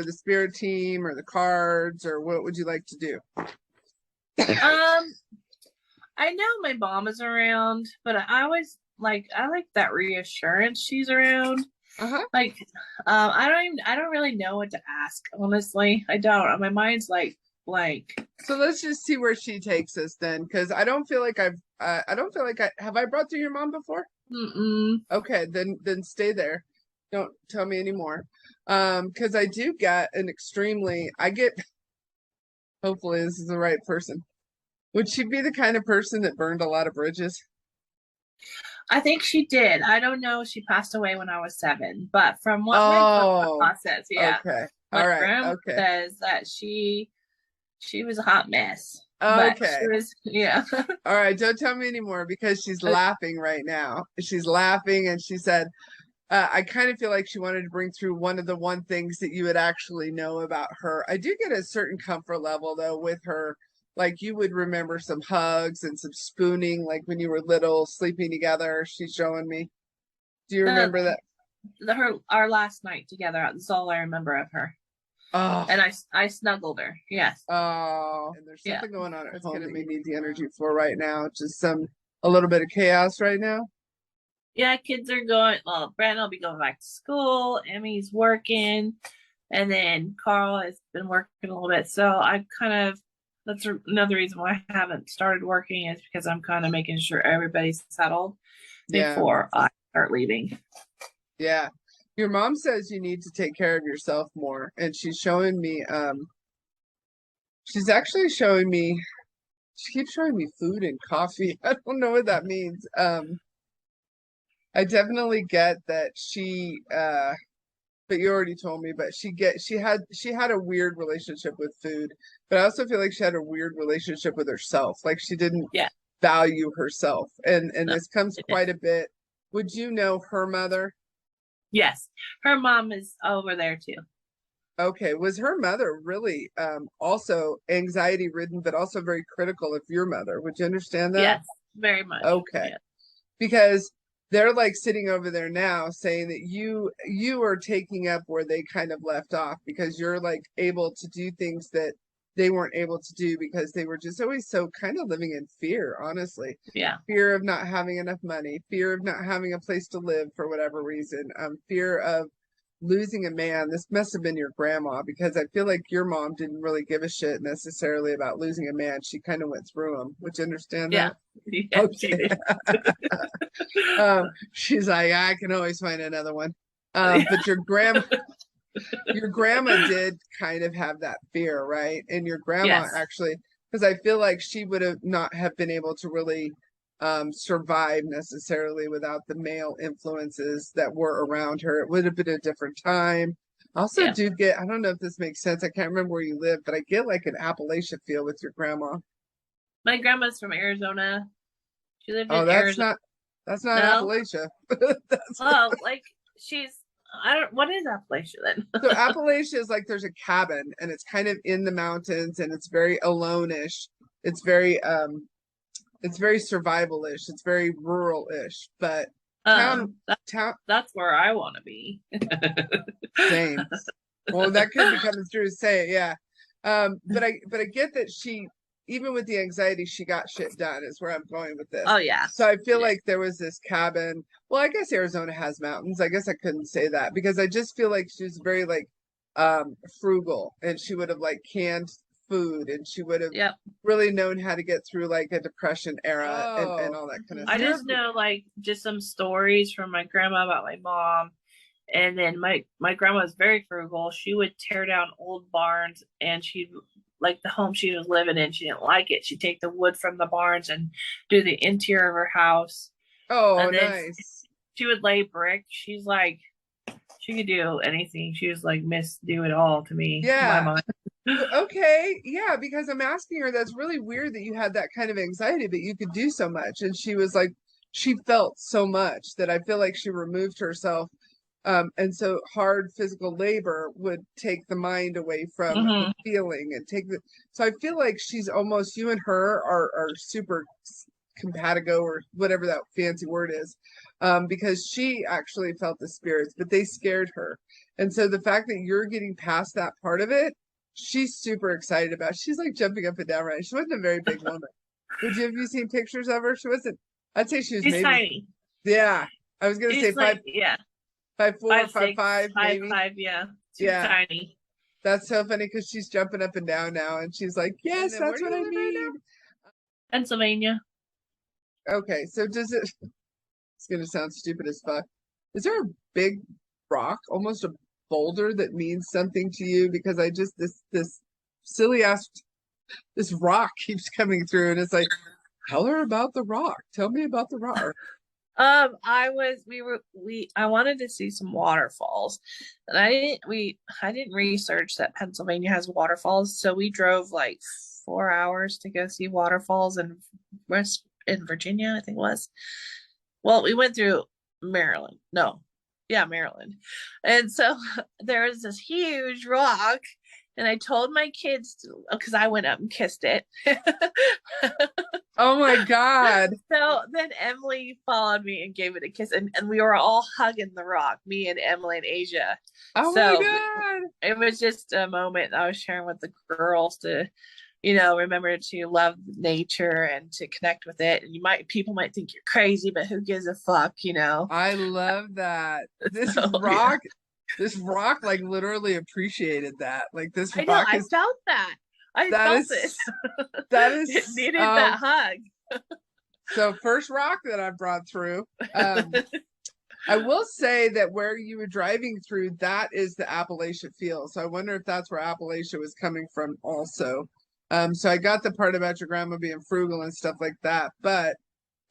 the spirit team or the cards, or what would you like to do? I know my mom is around, but I like that reassurance she's around. Uh-huh. Like, I don't really know what to ask, honestly. I don't. My mind's like blank. So let's just see where she takes us then, because I don't feel like I don't feel like have I brought through your mom before? Mm-mm. Okay, then stay there. Don't tell me anymore. Because I do get I get, hopefully this is the right person. Would she be the kind of person that burned a lot of bridges? I think she did. I don't know. She passed away when I was 7, but from what my Oh, grandma says, yeah, okay. my All right. grandma Okay. says that she was a hot mess, but Okay. she was, yeah. All right. Don't tell me anymore because she's laughing right now. She's laughing and she said, I kind of feel like she wanted to bring through one things that you would actually know about her. I do get a certain comfort level though with her. Like you would remember some hugs and some spooning, like when you were little, sleeping together. She's showing me. Do you the, remember that? our last night together. That's all I remember of her. Oh, And I snuggled her. Yes. oh, and there's Yeah. something going on at home that you need the energy for right now. Just a little bit of chaos right now. Yeah, kids are going. Well, Brandon will be going back to school. Emmy's working, and then Carl has been working a little bit. So I kind of that's another reason why I haven't started working is because I'm kind of making sure everybody's settled Yeah, before I start leaving. yeah. Your mom says you need to take care of yourself more, and she's showing me. She's actually showing me. She keeps showing me food and coffee. I don't know what that means. I definitely get that but you already told me, but she had a weird relationship with food, but I also feel like she had a weird relationship with herself. Like she didn't Yeah. value herself. And No, this comes it is. quite a bit. Would you know her mother? Yes. Her mom is over there too. Okay, was her mother really also anxiety ridden, but also very critical of your mother? Would you understand that? Yes. Very much. Okay. Yeah. Because they're like sitting over there now saying that you are taking up where they kind of left off because you're like able to do things that they weren't able to do because they were just always so kind of living in fear, honestly. Yeah. Fear of not having enough money, fear of not having a place to live for whatever reason, fear of losing a man. This must have been your grandma because I feel like your mom didn't really give a shit necessarily about losing a man. She kind of went through them. Would you understand Yeah. that? Yeah. She Okay. did. She's like, I can always find another one. But your grandma did kind of have that fear, right? And your grandma Yes. actually, because I feel like she would have not have been able to really survive necessarily without the male influences that were around her. It would have been a different time. I also Yeah. do get, I don't know if this makes sense. I can't remember where you live, but I get like an Appalachia feel with your grandma. My grandma's from Arizona. She lived Oh, in Arizona. that's not No. Appalachia. That's Oh, like she's I don't what is Appalachia then? so Appalachia is like there's a cabin and it's kind of in the mountains and it's very alone-ish. It's very survival-ish. It's very rural-ish. But town That, town that's where I want to be. same. Well, that could be coming through. Say it, yeah. But I get that she, even with the anxiety, she got shit done. Is where I'm going with this. Oh yeah. So I feel Yeah. like there was this cabin. Well, I guess Arizona has mountains. I guess I couldn't say that because I just feel like she was very like frugal, and she would have like canned food, and she would have Yep. really known how to get through like a depression era and all that kind of I stuff. just know like just some stories from my grandma about my mom. And then my grandma was very frugal. She would tear down old barns and she'd like the home she was living in, she didn't like it. She'd take the wood from the barns and do the interior of her house. Oh, And then nice. she would lay brick. She's like she could do anything. She was like Miss Do It All to me. My Yeah. mom. Okay, yeah, because I'm asking her, that's really weird that you had that kind of anxiety, but you could do so much. And she was like, she felt so much that I feel like she removed herself. And so hard physical labor would take the mind away from the feeling and so I feel like she's almost, you and her are super compatigo or whatever that fancy word is, because she actually felt the spirits, but they scared her. And so the fact that you're getting past that part of it, she's super excited about. She's like jumping up and down, right? She wasn't a very big woman. Have you seen pictures of her? She wasn't. I'd say she was She's maybe. tiny. Yeah, I was gonna say She's like, 5'4", 5'6", 5'5", maybe. 5'5", yeah. She's Yeah, tiny. that's so funny because she's jumping up and down now, and she's like, "Yes, that's what I need." Pennsylvania. Okay, so does it? It's gonna sound stupid as fuck. Is there a big rock, almost a boulder, that means something to you? Because I just this silly ass this rock keeps coming through, and it's like, tell her about the rock. Tell me about the rock. I wanted to see some waterfalls, and I didn't research that Pennsylvania has waterfalls, so we drove like 4 hours to go see waterfalls in Virginia, I think it was. Well, we went through Maryland. No, yeah, Maryland. And so there was this huge rock, and I told my kids because I went up and kissed it. Oh my God. So then Emily followed me and gave it a kiss, and we were all hugging the rock, me and Emily and Asia. Oh so my God. It was just a moment I was sharing with the girls to, remember to love nature and to connect with it. And people might think you're crazy, but who gives a fuck, I love that. This So, rock, this rock like literally appreciated that. Like this I know, rock I felt that. I that felt is it. that is It needed that hug. So first rock that I brought through. I will say that where you were driving through, that is the Appalachia feel. So I wonder if that's where Appalachia was coming from also. So I got the part about your grandma being frugal and stuff like that, but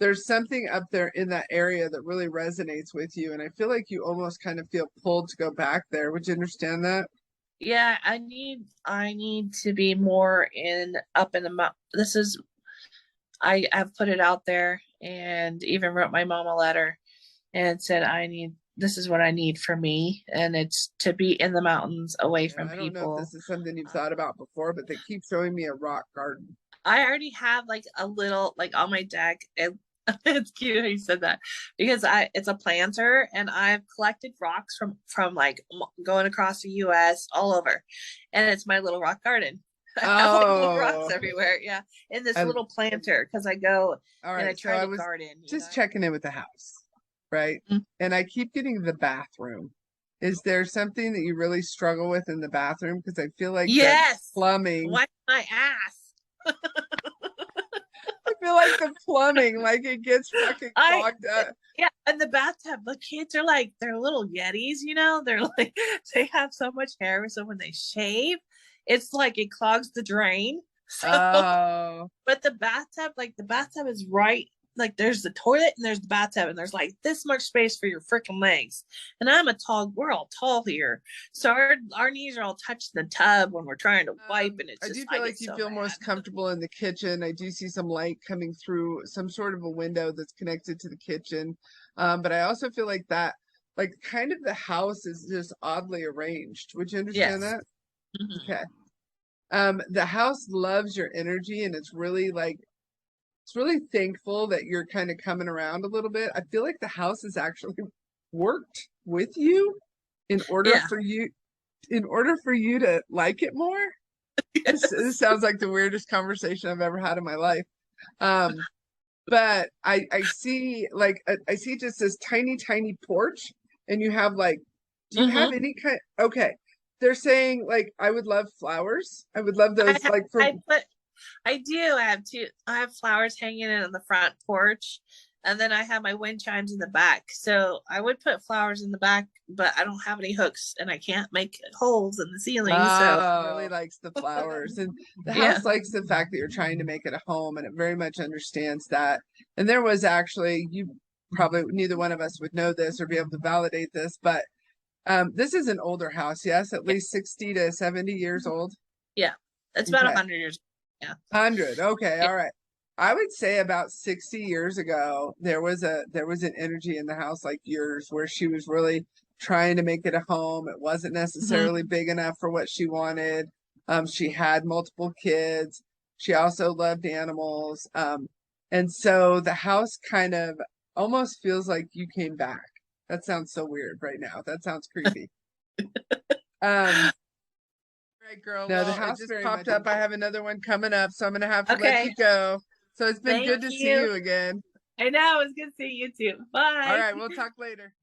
there's something up there in that area that really resonates with you. And I feel like you almost kind of feel pulled to go back there. Would you understand that? Yeah, I need to be more up in the mountain. I've put it out there and even wrote my mom a letter and said this is what I need for me, and it's to be in the mountains away from people. I don't know if this is something you've thought about before, but they keep showing me a rock garden. I already have like a little, like on my deck. It's cute how you said that, because it's a planter, and I've collected rocks from like going across the US all over, and it's my little rock garden. I have like little rocks everywhere. Yeah, in this little planter, because I go and I try to garden. Just checking in with the house, right? Mm-hmm. And I keep getting the bathroom. Is there something that you really struggle with in the bathroom? Because I feel like yes, plumbing. Wipe my ass. I feel like the plumbing, like it gets fucking clogged up. Yeah, and the bathtub, the kids are like, they're little yetis, They're like, they have so much hair, so when they shave, it's like it clogs the drain. So, but the bathtub is right, like there's the toilet and there's the bathtub, and there's like this much space for your freaking legs. And we're all tall here, so our knees are all touching the tub when we're trying to wipe, and it's I just, do feel like you feel most comfortable in the kitchen. I do see some light coming through some sort of a window that's connected to the kitchen, but I also feel like that, like kind of the house is just oddly arranged. Would you understand that? Mm-hmm. Okay. The house loves your energy, and it's really thankful that you're kind of coming around a little bit. I feel like the house has actually worked with you in order for you to like it more. Yes. This sounds like the weirdest conversation I've ever had in my life. But I see I see just this tiny porch, and you have like, do you have any kind? Okay. They're saying like, I would love flowers. I would love those I do. I have flowers hanging in on the front porch, and then I have my wind chimes in the back. So I would put flowers in the back, but I don't have any hooks, and I can't make holes in the ceiling. So it really likes the flowers, and the house likes the fact that you're trying to make it a home, and it very much understands that. And there was actually, you probably, neither one of us would know this or be able to validate this, but this is an older house, yes, at least 60 to 70 years old. Yeah, it's about 100 years. Yeah, 100. Okay, all right. I would say about 60 years ago, there was an energy in the house like yours, where she was really trying to make it a home. It wasn't necessarily big enough for what she wanted. She had multiple kids. She also loved animals. And so the house kind of almost feels like you came back. That sounds so weird right now. That sounds creepy. Right, girl. No, the house just popped up. I have another one coming up, so I'm gonna have to let you go. So it's been good to see you again. I know, it's good seeing you too. Bye. All right, we'll talk later.